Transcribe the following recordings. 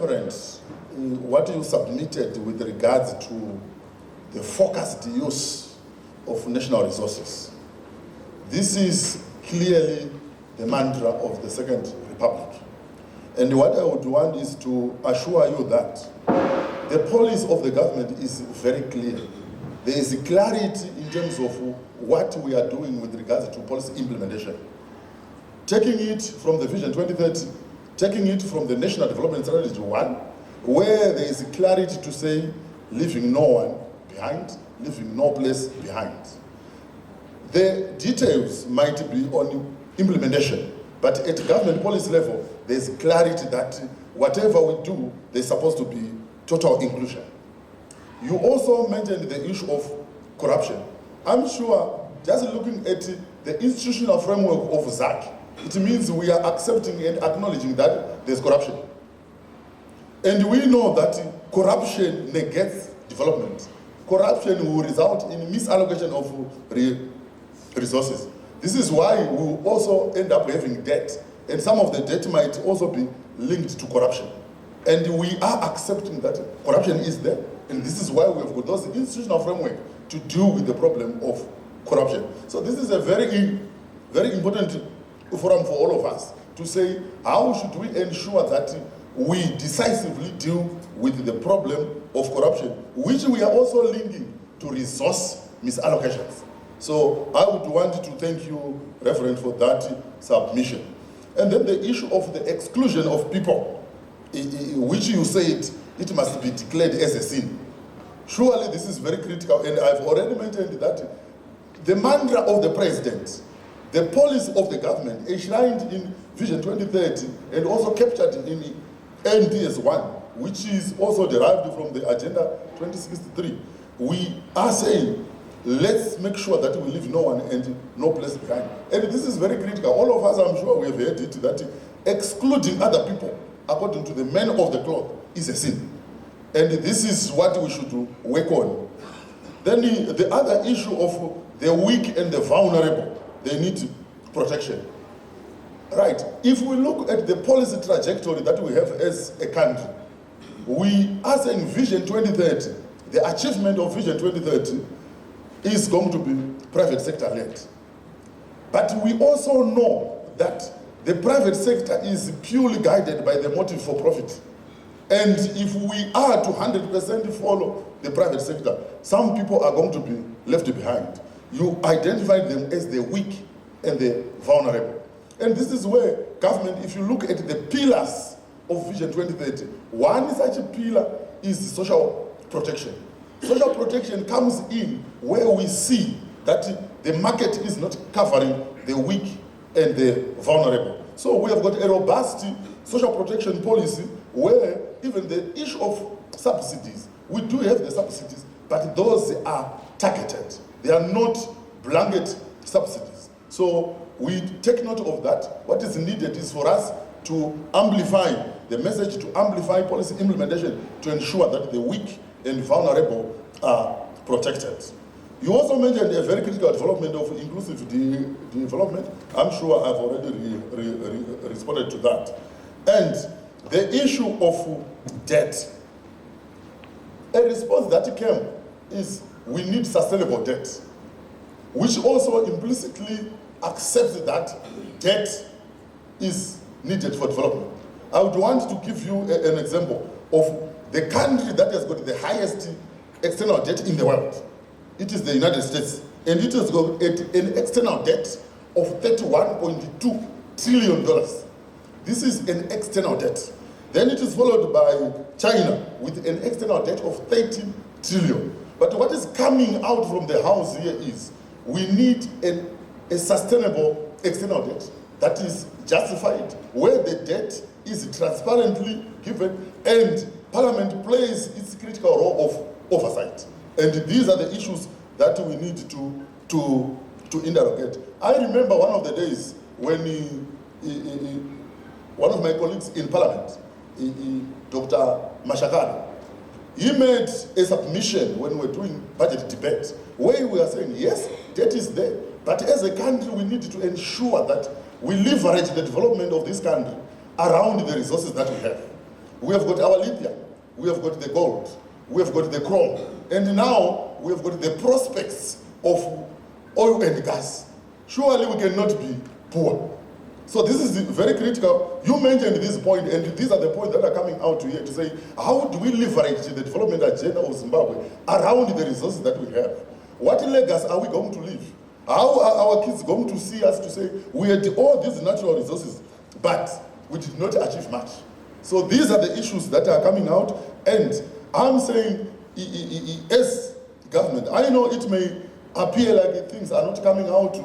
Reverend, what you submitted with regards to the focused use of national resources. This is clearly the mantra of the Second Republic. And what I would want is to assure you that the policy of the government is very clear. There is clarity in terms of what we are doing with regards to policy implementation. Taking it from the Vision 2030, taking it from the National Development Strategy 1, where there is clarity to say, leaving no one behind, leaving no place behind. The details might be on implementation, but at government policy level, there's clarity that whatever we do, there's supposed to be total inclusion. You also mentioned the issue of corruption. I'm sure, just looking at the institutional framework of ZAC, it means we are accepting and acknowledging that there's corruption. And we know that corruption negates development. Corruption will result in misallocation of resources. This is why we will also end up having debt. And some of the debt might also be linked to corruption. And we are accepting that corruption is there. And this is why we have got those institutional framework to deal with the problem of corruption. So this is a very, very important forum for all of us to say, how should we ensure that we decisively deal with the problem of corruption, which we are also linking to resource misallocations. So I would want to thank you, Reverend, for that submission. And then the issue of the exclusion of people, which you said it must be declared as a sin. Surely this is very critical, and I've already mentioned that the mantra of the president, the policy of the government, enshrined in Vision 2030 and also captured in NDS 1, which is also derived from the Agenda 2063. We are saying, let's make sure that we leave no one and no place behind. And this is very critical. All of us, I'm sure we have heard it, that excluding other people, according to the man of the cloth, is a sin. And this is what we should work on. Then the other issue of the weak and the vulnerable, they need protection. Right, if we look at the policy trajectory that we have as a country, we are saying Vision 2030, the achievement of Vision 2030 is going to be private sector led. But we also know that the private sector is purely guided by the motive for profit. And if we are to 100% follow the private sector, some people are going to be left behind. You identify them as the weak and the vulnerable. And this is where government, if you look at the pillars of Vision 2030, one such a pillar is social protection. Social protection comes in where we see that the market is not covering the weak and the vulnerable. So we have got a robust social protection policy where even the issue of subsidies, we do have the subsidies, but those are targeted. They are not blanket subsidies. So we take note of that. What is needed is for us to amplify the message, to amplify policy implementation, to ensure that the weak and vulnerable are protected. You also mentioned a very critical development of inclusive development. I'm sure I've already responded to that. And the issue of debt. A response that came is we need sustainable debt, which also implicitly accepts that debt is needed for development. I would want to give you an example of the country that has got the highest external debt in the world. It is the United States, and it has got an external debt of $31.2 trillion. This is an external debt. Then it is followed by China with an external debt of 13 trillion. But what is coming out from the house here is we need a sustainable external debt that is justified, where the debt is transparently given and Parliament plays its critical role of oversight. And these are the issues that we need to interrogate. I remember one of the days when one of my colleagues in Parliament, Dr. Mashakari, he made a submission when we were doing budget debate, where we are saying, yes, debt is there, but as a country, we need to ensure that we leverage the development of this country around the resources that we have. We have got our lithium, we have got the gold, we have got the chrome, and now we have got the prospects of oil and gas. Surely we cannot be poor. So this is very critical. You mentioned this point, and these are the points that are coming out here to say, how do we leverage the development agenda of Zimbabwe around the resources that we have? What legacy are we going to leave? How are our kids going to see us to say, we had all these natural resources, but we did not achieve much? So these are the issues that are coming out, and I'm saying, as government, I know it may appear like things are not coming out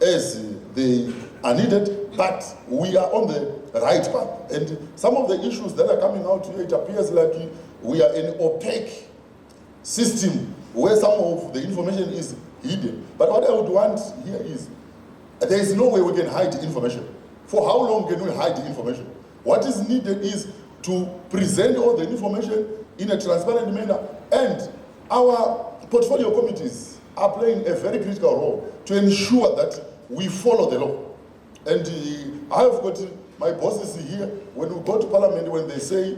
as they are needed, but we are on the right path. And some of the issues that are coming out here, it appears like we are an opaque system where some of the information is hidden. But what I would want here is, there is no way we can hide information. For how long can we hide information? What is needed is to present all the information in a transparent manner, and our portfolio committees are playing a very critical role to ensure that we follow the law. And I've got my bosses here, when we go to Parliament, when they say,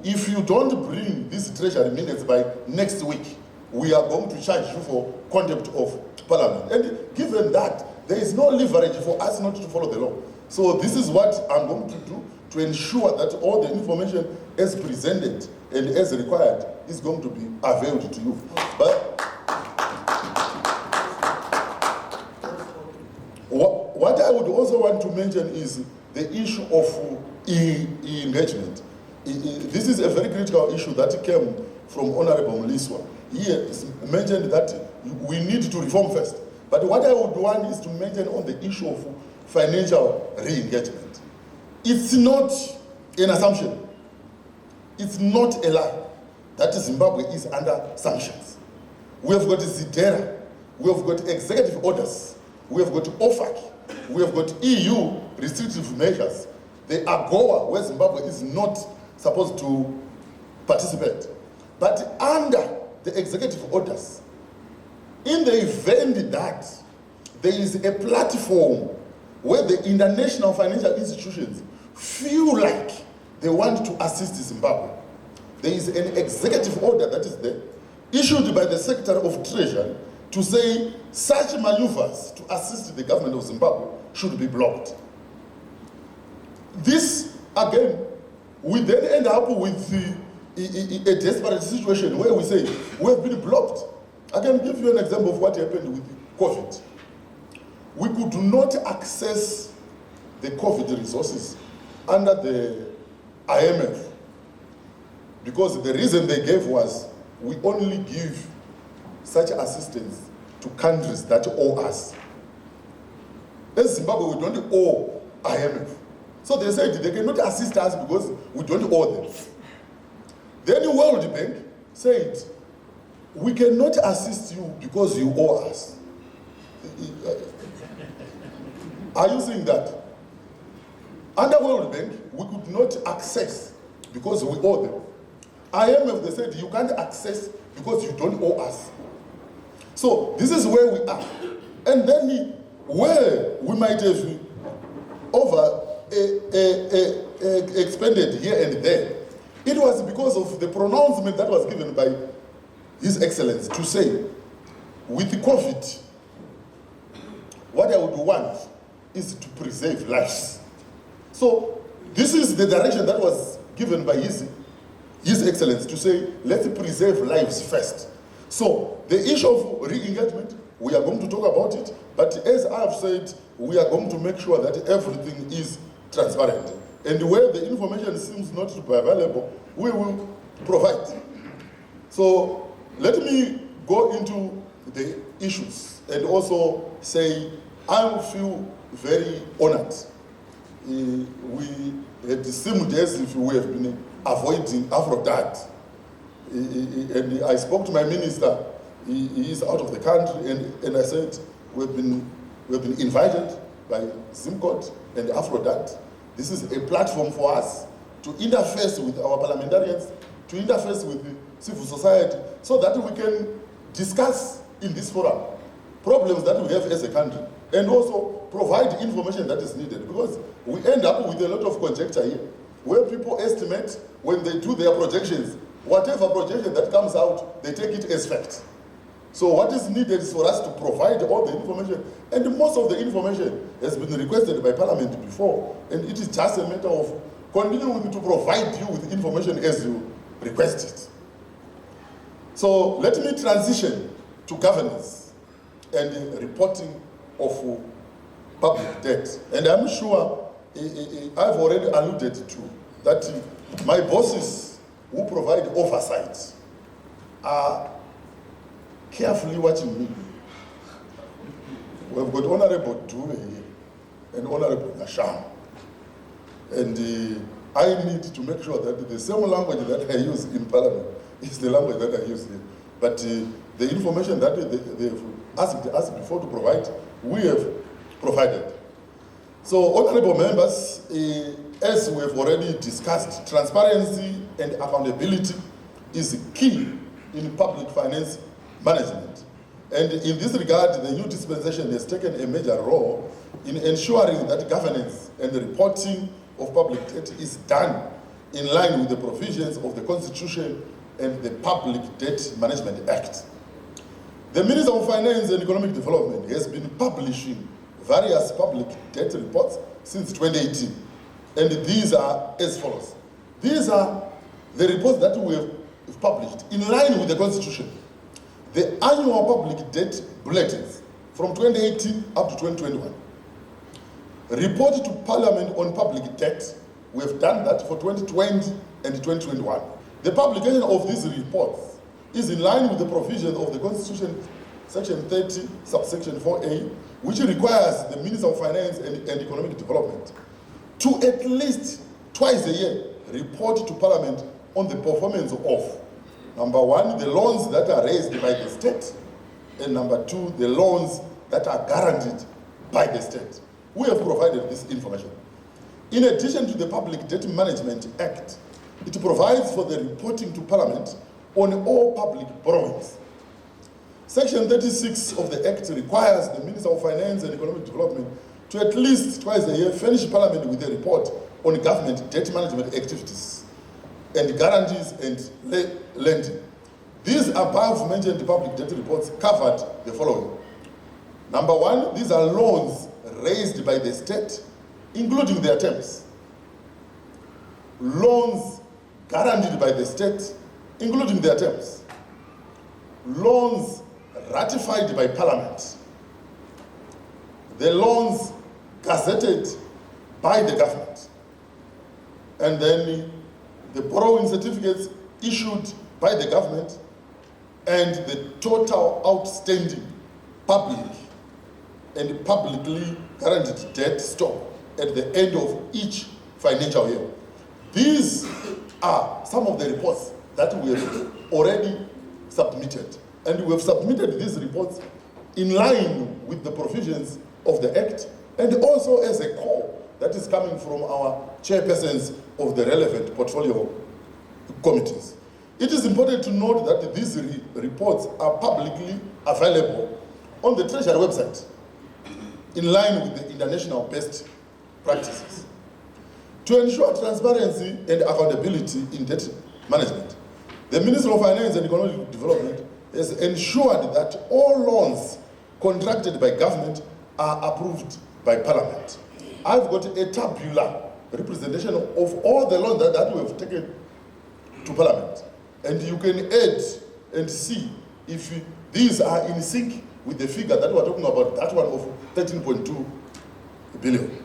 if you don't bring these treasury minutes by next week, we are going to charge you for contempt of Parliament. And given that, there is no leverage for us not to follow the law. So this is what I'm going to do to ensure that all the information as presented and as required is going to be availed to you. But what I would also want to mention is the issue of engagement. This is a very critical issue that came from Honorable Mliswa. He mentioned that we need to reform first. But what I would want is to mention on the issue of financial re-engagement. It's not an assumption. It's not a lie that Zimbabwe is under sanctions. We have got ZIDERA, we have got executive orders, we have got OFAC, we have got EU restrictive measures. The AGOA, where Zimbabwe is not supposed to participate. But under the executive orders, in the event that there is a platform where the international financial institutions feel like they want to assist Zimbabwe, there is an executive order that is there, issued by the Secretary of Treasury, to say such maneuvers to assist the government of Zimbabwe should be blocked. This, again, we then end up with a desperate situation where we say, we have been blocked. I can give you an example of what happened with COVID. We could not access the COVID resources under the IMF because the reason they gave was, we only give such assistance to countries that owe us. As Zimbabwe, we don't owe IMF. So they said they cannot assist us because we don't owe them. Then the World Bank said, we cannot assist you because you owe us. Are you seeing that? Under World Bank, we could not access because we owe them. IMF, they said, you can't access because you don't owe us. So this is where we are. And then where we might have expended here and there, it was because of the pronouncement that was given by His Excellency to say, with COVID, what I would want is to preserve lives. So this is the direction that was given by His Excellency to say, let's preserve lives first. So the issue of re-engagement, we are going to talk about it, but as I have said, we are going to make sure that everything is transparent. And where the information seems not to be available, we will provide. So let me go into the issues and also say, I feel very honored. We had seemed as if we have been avoiding AFRODAD. And I spoke to my minister, he is out of the country, and I said, we've been invited by ZIMCODD and AFRODAD. This is a platform for us to interface with our parliamentarians, to interface with the civil society, so that we can discuss in this forum problems that we have as a country, and also provide information that is needed, because we end up with a lot of conjecture here. where people estimate when they do their projections, whatever projection that comes out, they take it as fact. So what is needed is for us to provide all the information, and most of the information has been requested by Parliament before, and it is just a matter of continuing to provide you with information as you request it. So let me transition to governance and reporting of public debt. And I'm sure I've already alluded to that my bosses who provide oversight are carefully watching me. We've got Honorable Dube here and Honorable Nasham. And I need to make sure that the same language that I use in Parliament is the language that I use here. But the information that they've asked us before to provide, we have provided. So, honorable members, as we have already discussed, transparency and accountability is key in public finance management. And in this regard, the new dispensation has taken a major role in ensuring that governance and the reporting of public debt is done in line with the provisions of the Constitution and the Public Debt Management Act. The Minister of Finance and Economic Development has been publishing various public debt reports since 2018. And these are as follows. These are the reports that we have published in line with the Constitution. The annual public debt bulletins from 2018 up to 2021. Report to Parliament on public debt, we have done that for 2020 and 2021. The publication of these reports is in line with the provisions of the Constitution, Section 30, subsection 4A, which requires the Minister of Finance and Economic Development to at least twice a year report to Parliament on the performance of, number one, the loans that are raised by the state, and number two, the loans that are guaranteed by the state. We have provided this information. In addition to the Public Debt Management Act, it provides for the reporting to Parliament on all public borrowings. Section 36 of the Act requires the Minister of Finance and Economic Development to at least twice a year furnish Parliament with a report on government debt management activities and guarantees and lending. These above mentioned public debt reports covered the following. Number one, these are loans raised by the state, including their terms. Loans guaranteed by the state, including their terms. Loans ratified by Parliament. The loans gazetted by the government. And then the borrowing certificates issued by the government and the total outstanding public and publicly guaranteed debt stock at the end of each financial year. These are some of the reports that we have already submitted. And we have submitted these reports in line with the provisions of the Act and also as a call that is coming from our chairpersons of the relevant portfolio committees. It is important to note that these reports are publicly available on the Treasury website in line with the international best practices. To ensure transparency and accountability in debt management, the Minister of Finance and Economic Development has ensured that all loans contracted by government are approved by Parliament. I've got a tabular representation of all the loans that we have taken to Parliament. And you can add and see if these are in sync with the figure that we're talking about, that one of 13.2 billion.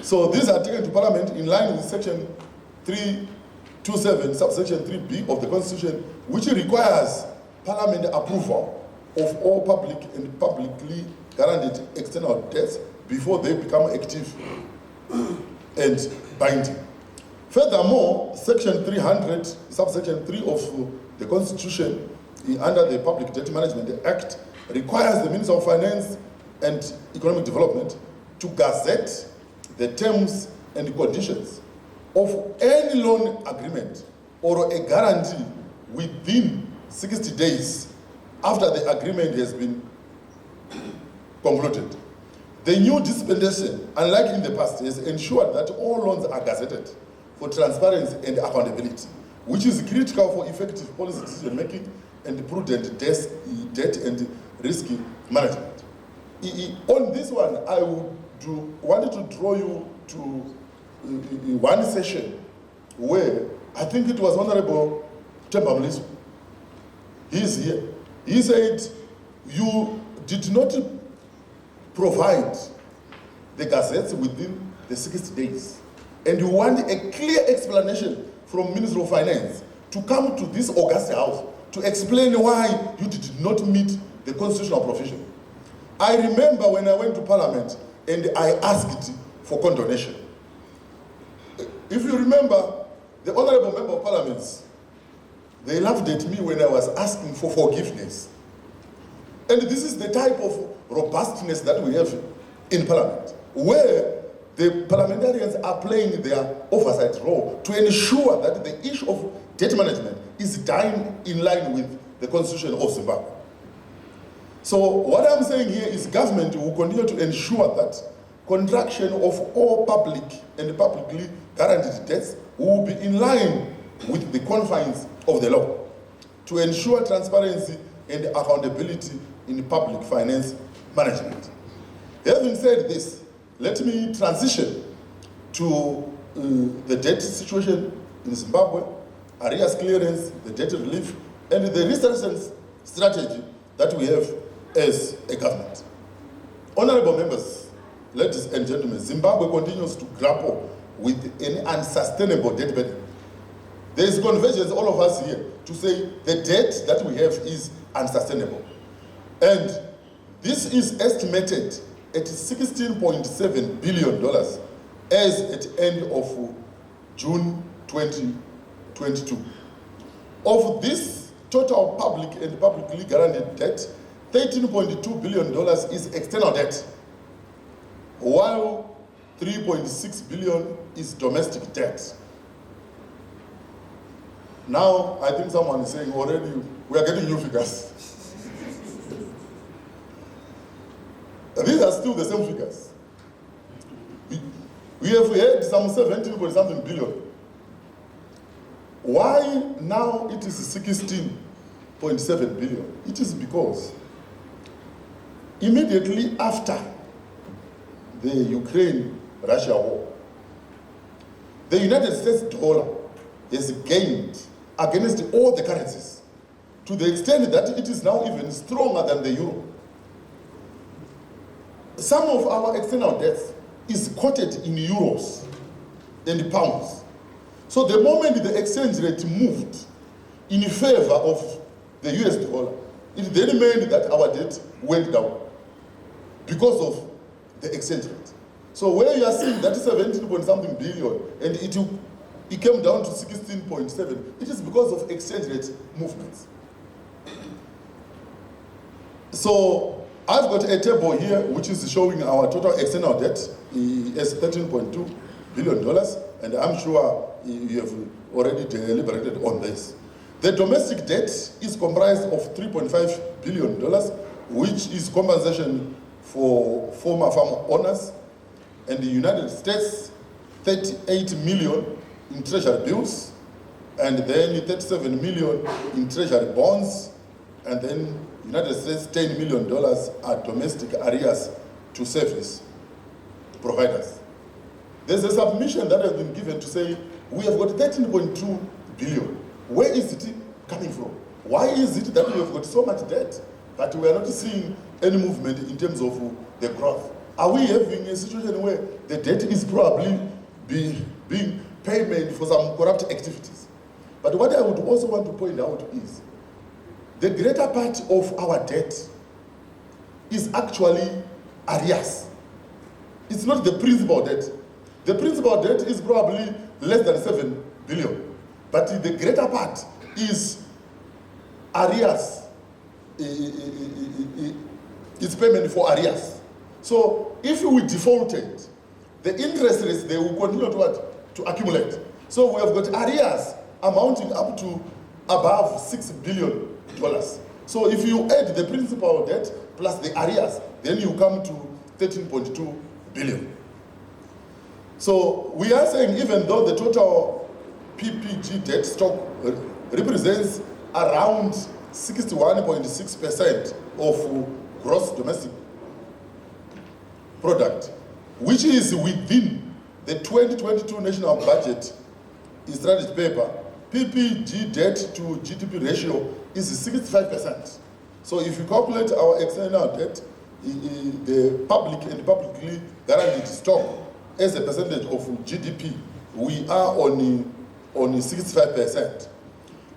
So these are taken to Parliament in line with Section 327, subsection 3B of the Constitution, which requires Parliament approval of all public and publicly guaranteed external debts before they become active and binding. Furthermore, Section 300, subsection 3 of the Constitution, under the Public Debt Management Act, requires the Minister of Finance and Economic Development to gazette the terms and conditions of any loan agreement or a guarantee within 60 days after the agreement has been concluded. The new dispensation, unlike in the past, has ensured that all loans are gazetted for transparency and accountability, which is critical for effective policy decision making and prudent debt and risk management. On this one, I wanted to draw you to one session where I think it was Honorable Themba. He's here. He said, you did not provide the gazettes within the 60 days. And you want a clear explanation from Minister of Finance to come to this august house to explain why you did not meet the constitutional provision. I remember when I went to Parliament and I asked for condonation. If you remember, the Honorable Member of Parliament, they laughed at me when I was asking for forgiveness. And this is the type of robustness that we have in Parliament, where the parliamentarians are playing their oversight role to ensure that the issue of debt management is done in line with the Constitution of Zimbabwe. So what I'm saying here is government will continue to ensure that contraction of all public and publicly guaranteed debts will be in line with the confines of the law to ensure transparency and accountability in public finance management. Having said this, let me transition to the debt situation in Zimbabwe, arrears clearance, the debt relief, and the restoration strategy that we have as a government. Honorable members, ladies and gentlemen, Zimbabwe continues to grapple with an unsustainable debt burden. There is convergence, all of us here, to say the debt that we have is unsustainable. And this is estimated at $16.7 billion as at the end of June 2022. Of this total public and publicly guaranteed debt, $13.2 billion is external debt, while $3.6 billion is domestic debt. Now, I think someone is saying already, we are getting new figures. These are still the same figures. We have had some 17-point-something billion. Why now it is 16.7 billion? It is because immediately after the Ukraine-Russia war, the United States dollar has gained against all the currencies to the extent that it is now even stronger than the euro. Some of our external debts is quoted in euros and pounds. So the moment the exchange rate moved in favor of the US dollar, it then meant that our debt went down because of the exchange rate. So where you are seeing that 17-point-something billion and it came down to 16.7, it is because of exchange rate movements. So I've got a table here which is showing our total external debt as $13.2 billion, and I'm sure you have already deliberated on this. The domestic debt is comprised of $3.5 billion, which is compensation for former farm owners, and the United States, 38 million in treasury bills, and then 37 million in treasury bonds, and then United States $10 million are domestic arrears to service providers. There's a submission that has been given to say we have got 13.2 billion. Where is it coming from? Why is it that we have got so much debt but we are not seeing any movement in terms of the growth? Are we having a situation where the debt is probably being payment for some corrupt activities? But what I would also want to point out is the greater part of our debt is actually arrears. It's not the principal debt. The principal debt is probably less than 7 billion. But the greater part is arrears. It's payment for arrears. So if we defaulted, the interest rates, they will continue to accumulate. So we have got arrears amounting up to above $6 billion. So if you add the principal debt plus the arrears, then you come to 13.2 billion. So we are saying even though the total PPG debt stock represents around 61.6% of gross domestic product, which is within the 2022 national budget strategy paper. PPG debt to GDP ratio is 65%. So if you calculate our external debt, the public and publicly guaranteed stock as a percentage of GDP, we are on 65%.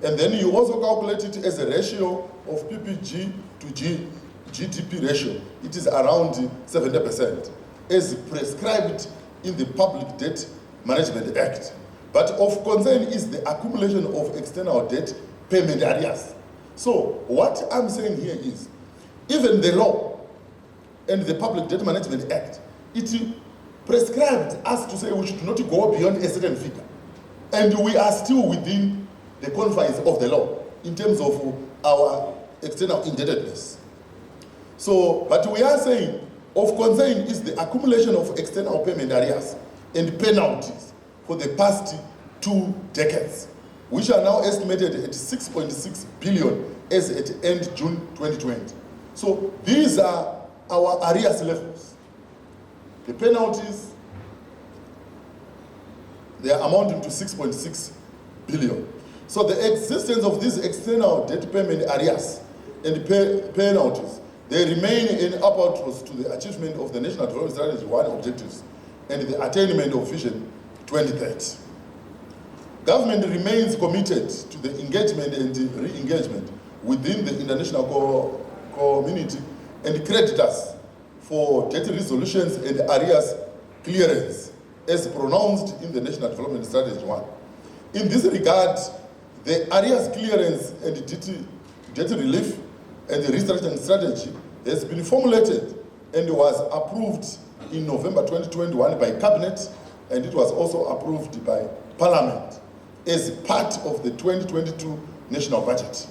And then you also calculate it as a ratio of PPG to GDP ratio. It is around 70%, as prescribed in the Public Debt Management Act. But of concern is the accumulation of external debt payment arrears. So what I'm saying here is, even the law and the Public Debt Management Act, it prescribed us to say we should not go beyond a certain figure. And we are still within the confines of the law in terms of our external indebtedness. So, but we are saying, of concern is the accumulation of external payment arrears and penalties for the past 2 decades, which are now estimated at 6.6 billion as at end June 2020. So these are our arrears levels. The penalties, they are amounting to 6.6 billion. So the existence of these external debt payment arrears and penalties, they remain in upward to the achievement of the National Development Strategy 1 objectives and the attainment of Vision 2030. Government remains committed to the engagement and the re-engagement within the international community and creditors for debt resolutions and arrears clearance as pronounced in the National Development Strategy 1. In this regard, the arrears clearance and debt relief and the restructuring strategy has been formulated and was approved in November 2021 by Cabinet, and it was also approved by Parliament as part of the 2022 national budget.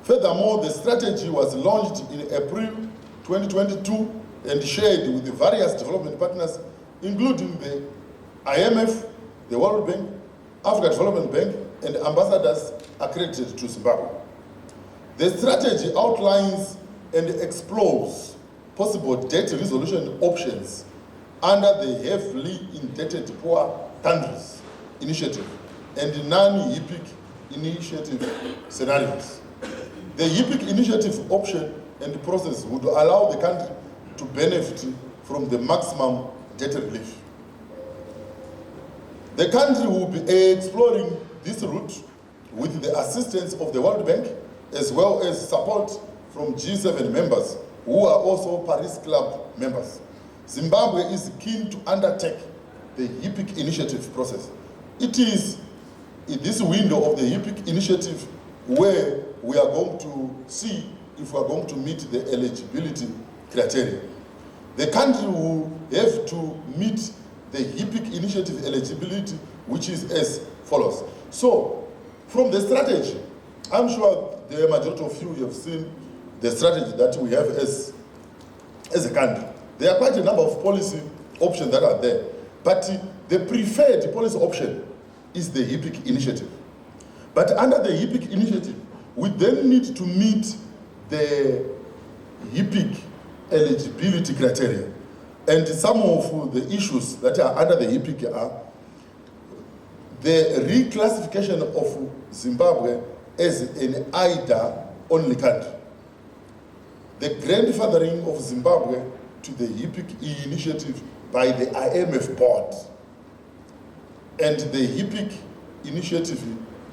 Furthermore, the strategy was launched in April 2022 and shared with the various development partners, including the IMF, the World Bank, African Development Bank, and ambassadors accredited to Zimbabwe. The strategy outlines and explores possible debt resolution options under the heavily indebted poor countries initiative and non-HIPC initiative scenarios. The HIPC initiative option and process would allow the country to benefit from the maximum debt relief. The country will be exploring this route with the assistance of the World Bank as well as support from G7 members who are also Paris Club members. Zimbabwe is keen to undertake the HIPC initiative process. It is in this window of the HIPC initiative where we are going to see if we are going to meet the eligibility criteria. The country will have to meet the HIPC initiative eligibility, which is as follows. So, from the strategy, I'm sure the majority of you have seen the strategy that we have as a country. There are quite a number of policy options that are there, but the preferred policy option is the HIPC initiative. But under the HIPC initiative, we then need to meet the HIPC eligibility criteria. And some of the issues that are under the HIPC are the reclassification of Zimbabwe as an IDA-only country, the grandfathering of Zimbabwe to the HIPC initiative by the IMF board, and the HIPC initiative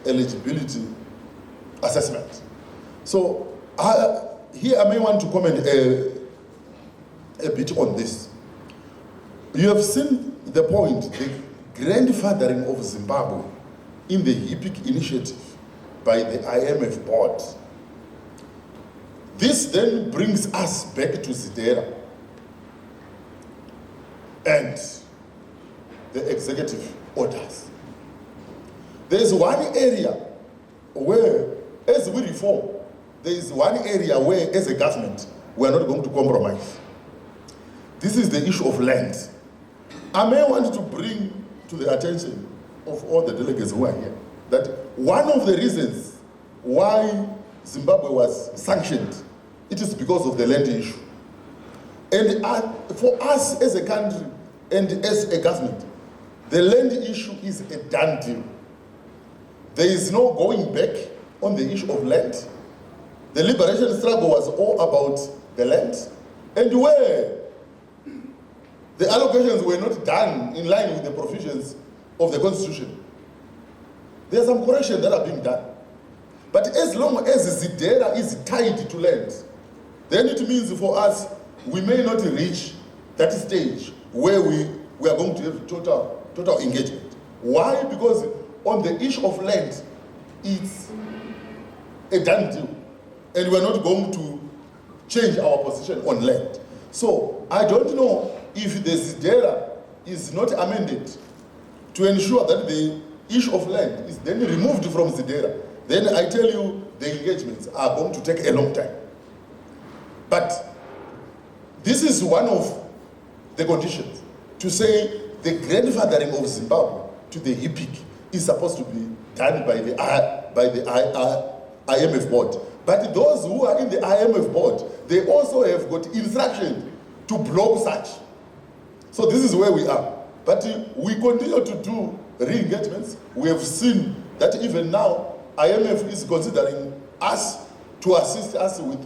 eligibility assessment. So here I may want to comment a bit on this. You have seen the point, the grandfathering of Zimbabwe in the HIPC initiative by the IMF board. This then brings us back to Zidera and the executive orders. There is one area where, as we reform, there is one area where, as a government, we are not going to compromise. This is the issue of land. I may want to bring to the attention of all the delegates who are here, that one of the reasons why Zimbabwe was sanctioned, it is because of the land issue. And for us as a country and as a government, the land issue is a done deal. There is no going back on the issue of land. The liberation struggle was all about the land, and where the allocations were not done in line with the provisions of the Constitution, there are some corrections that are being done. But as long as Zidera is tied to land, then it means for us, we may not reach that stage where we are going to have total engagement. Why? Because on the issue of land, it's a done deal. And we're not going to change our position on land. So I don't know if the Zidera is not amended to ensure that the issue of land is then removed from Zidera. Then I tell you, the engagements are going to take a long time. But this is one of the conditions to say the grandfathering of Zimbabwe to the HIPC is supposed to be done by the IMF board. But those who are in the IMF board, they also have got instruction to block such. So this is where we are. But we continue to do re-engagements. We have seen that even now, IMF is considering us to assist us with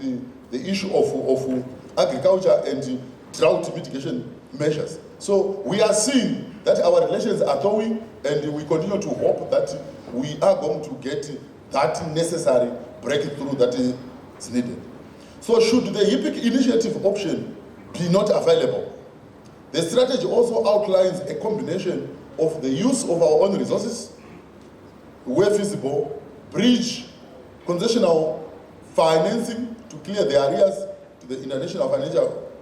the issue of agriculture and drought mitigation measures. So we are seeing that our relations are thawing, and we continue to hope that we are going to get that necessary breakthrough that is needed. So should the HIPC initiative option be not available, the strategy also outlines a combination of the use of our own resources, where feasible, bridge concessional financing to clear the arrears to the international financial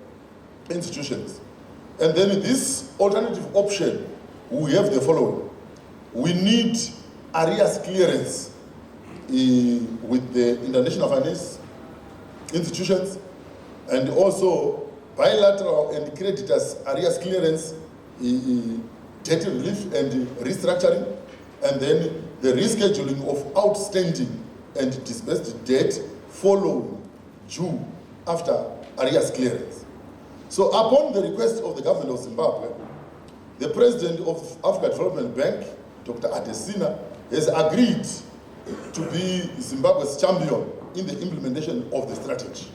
institutions. And then this alternative option, we have the following. We need arrears clearance with the international finance institutions, and also bilateral and creditors arrears clearance, debt relief and restructuring, and then the rescheduling of outstanding and disbursed debt following due after arrears clearance. So upon the request of the government of Zimbabwe, the president of Africa Development Bank, Dr. Adesina, has agreed to be Zimbabwe's champion in the implementation of the strategy.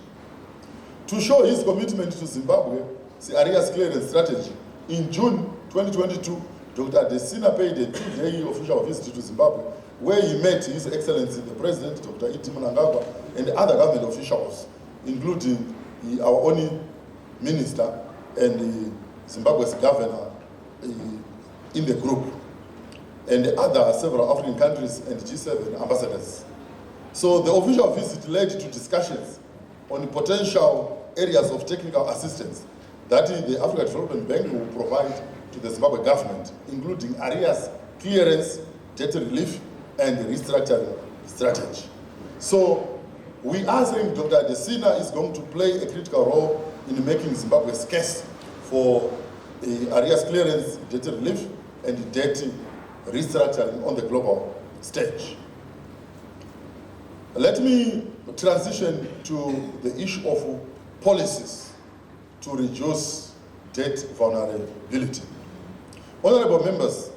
To show his commitment to Zimbabwe's arrears clearance strategy, in June 2022, Dr. Adesina paid a 2-day official visit to Zimbabwe, where he met His Excellency the President, Dr. Iti Mnangagwa, and other government officials, including our own minister and Zimbabwe's governor in the group, and other several African countries and G7 ambassadors. So the official visit led to discussions on potential areas of technical assistance that the Africa Development Bank will provide to the Zimbabwe government, including arrears clearance, debt relief, and restructuring strategy. So we are saying Dr. Adesina is going to play a critical role in making Zimbabwe's case for arrears clearance, debt relief, and debt restructuring on the global stage. Let me transition to the issue of policies to reduce debt vulnerability. Honorable members,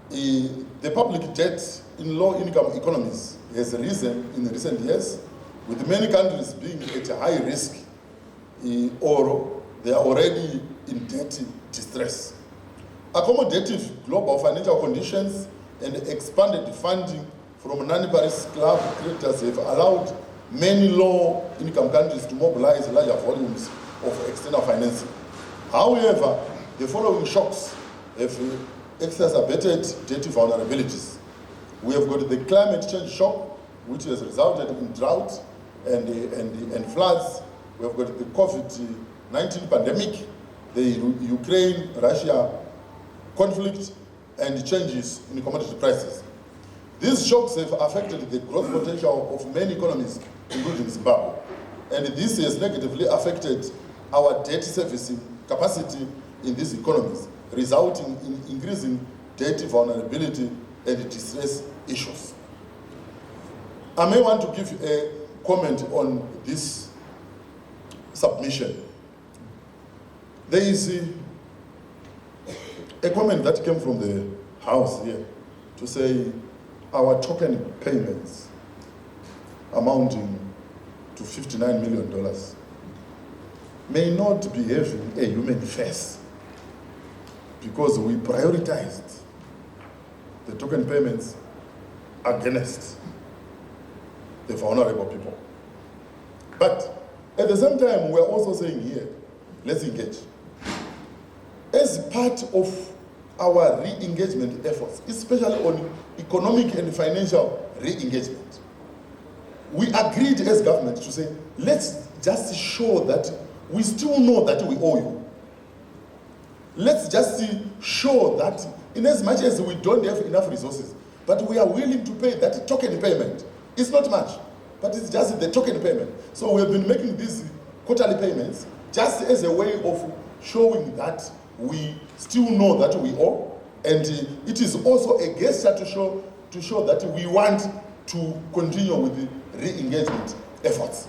the public debt in low-income economies has risen in recent years, with many countries being at a high risk or they are already in debt distress. Accommodative global financial conditions and expanded funding from non-Paris Club creditors have allowed many low-income countries to mobilize larger volumes of external financing. However, the following shocks have exacerbated debt vulnerabilities. We have got the climate change shock, which has resulted in drought and floods. We have got the COVID-19 pandemic, the Ukraine-Russia conflict, and changes in commodity prices. These shocks have affected the growth potential of many economies, including Zimbabwe. And this has negatively affected our debt servicing capacity in these economies, resulting in increasing debt vulnerability and distress issues. I may want to give a comment on this submission. There is a comment that came from the House here to say our token payments amounting to $59 million may not be having a human face because we prioritized the token payments against the vulnerable people. But at the same time, we're also saying here, let's engage. As part of our re-engagement efforts, especially on economic and financial re-engagement, we agreed as government to say, let's just show that we still know that we owe you. Let's just show that in as much as we don't have enough resources, but we are willing to pay that token payment. It's not much, but it's just the token payment. So we have been making these quarterly payments just as a way of showing that we still know that we owe, and it is also a gesture to show that we want to continue with the re-engagement efforts.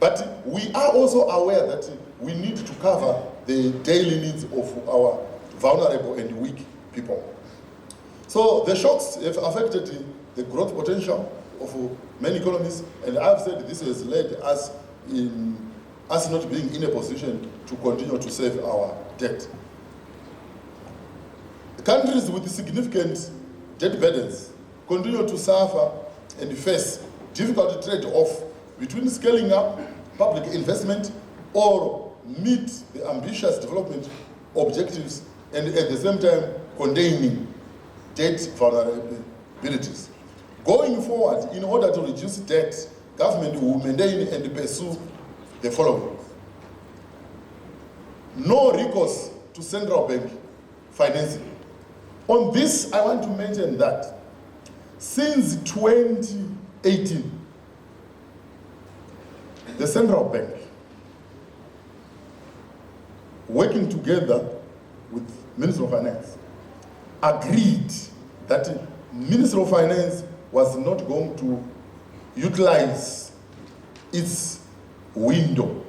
But we are also aware that we need to cover the daily needs of our vulnerable and weak people. So the shocks have affected the growth potential of many economies, and I've said this has led us in us not being in a position to continue to save our debt. The countries with significant debt burdens continue to suffer and face difficult trade-off between scaling up public investment or meet the ambitious development objectives and at the same time containing debt vulnerabilities. Going forward, in order to reduce debt, government will maintain and pursue the following. No recourse to central bank financing. On this, I want to mention that since 2018, the central bank, working together with Minister of Finance, agreed that Minister of Finance was not going to utilize its window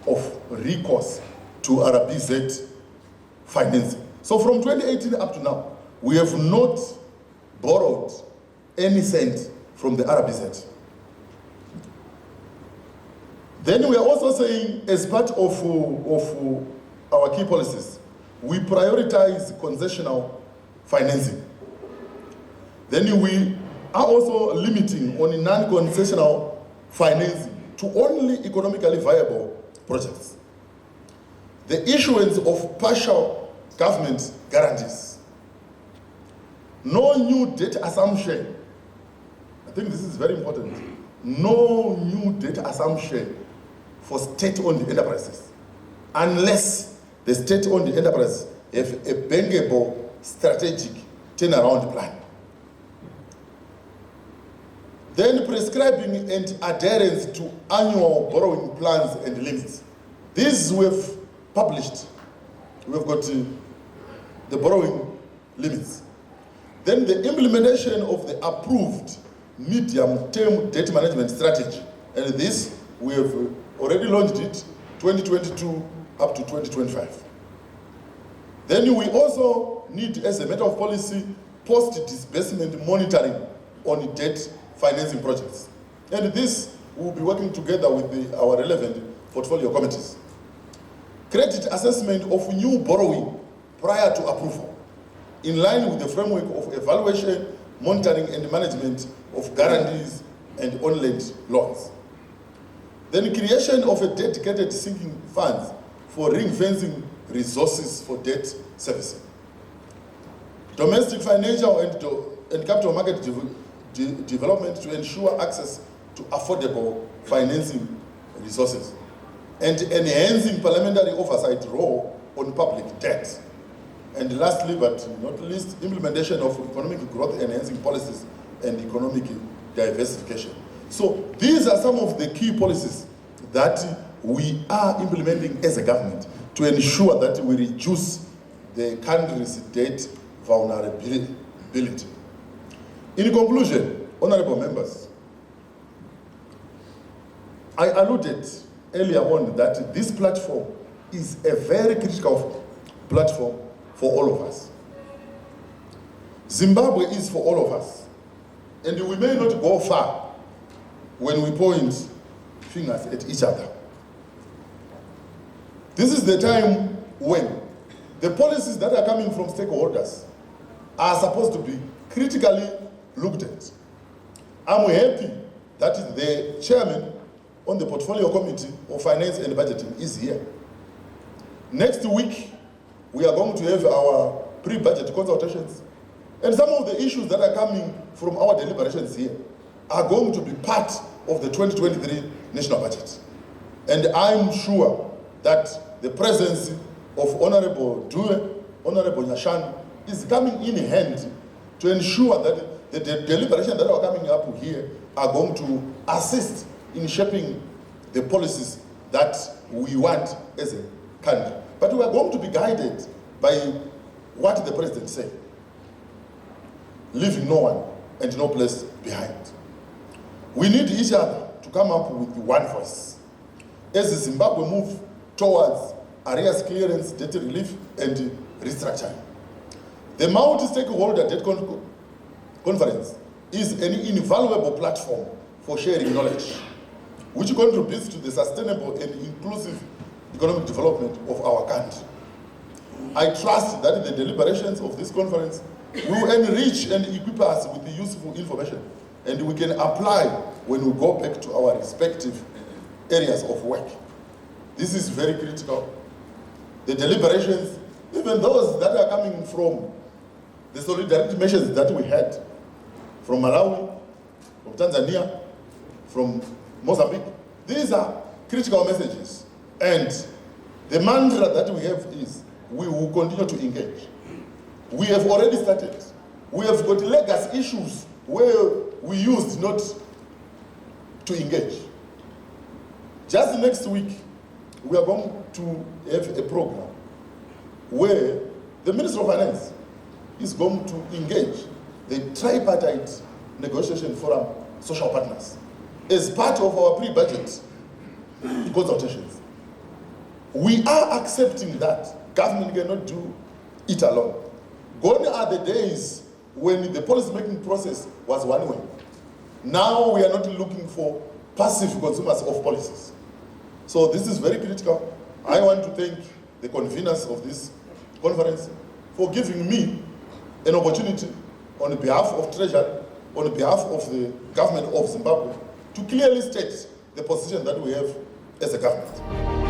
of recourse to RBZ financing. So from 2018 up to now, we have not borrowed any cent from the RBZ. Then we are also saying, as part of our key policies, we prioritize concessional financing. Then we are also limiting on non-concessional financing to only economically viable projects. The issuance of partial government guarantees. No new debt assumption. I think this is very important. No new debt assumption for state-owned enterprises, unless the state-owned enterprise have a bankable strategic turnaround plan. Then prescribing and adherence to annual borrowing plans and limits. This we've published. We've got the borrowing limits. Then the implementation of the approved medium-term debt management strategy. And this, we have already launched it 2022 up to 2025. Then we also need, as a matter of policy, post-disbursement monitoring on debt financing projects. And this will be working together with our relevant portfolio committees. Credit assessment of new borrowing prior to approval, in line with the framework of evaluation, monitoring and management of guarantees and on-lend loans. Then creation of a dedicated sinking funds for ring-fencing resources for debt servicing. Domestic financial and capital market development to ensure access to affordable financing resources. And enhancing parliamentary oversight role on public debt. And lastly, but not least, implementation of economic growth enhancing policies and economic diversification. So these are some of the key policies that we are implementing as a government to ensure that we reduce the country's debt vulnerability. In conclusion, honorable members, I alluded earlier on that this platform is a very critical platform for all of us. Zimbabwe is for all of us. And we may not go far when we point fingers at each other. This is the time when the policies that are coming from stakeholders are supposed to be critically looked at. I'm happy that the chairman on the Portfolio Committee of Finance and Budgeting is here. Next week, we are going to have our pre-budget consultations, and some of the issues that are coming from our deliberations here are going to be part of the 2023 national budget. And I'm sure that the presence of Honorable Due, Honorable Nyashan, is coming in hand to ensure that the deliberations that are coming up here are going to assist in shaping the policies that we want as a country. But we are going to be guided by what the president said, leaving no one and no place behind. We need each other to come up with one voice as Zimbabwe move towards arrears clearance, debt relief, and restructuring. The Multi-Stakeholder Debt Conference is an invaluable platform for sharing knowledge, which contributes to the sustainable and inclusive economic development of our country. I trust that the deliberations of this conference will enrich and equip us with the useful information, and we can apply when we go back to our respective areas of work. This is very critical. The deliberations, even those that are coming from the solidarity measures that we had from Malawi, from Tanzania, from Mozambique, these are critical messages. And the mantra that we have is, we will continue to engage. We have already started. We have got legacy issues where we used not to engage. Just next week, we are going to have a program where the Minister of Finance is going to engage the tripartite negotiation forum social partners as part of our pre-budget consultations. We are accepting that government cannot do it alone. Gone are the days when the policy-making process was one way. Now we are not looking for passive consumers of policies. So this is very critical. I want to thank the conveners of this conference for giving me an opportunity on behalf of Treasury, on behalf of the government of Zimbabwe, to clearly state the position that we have as a government.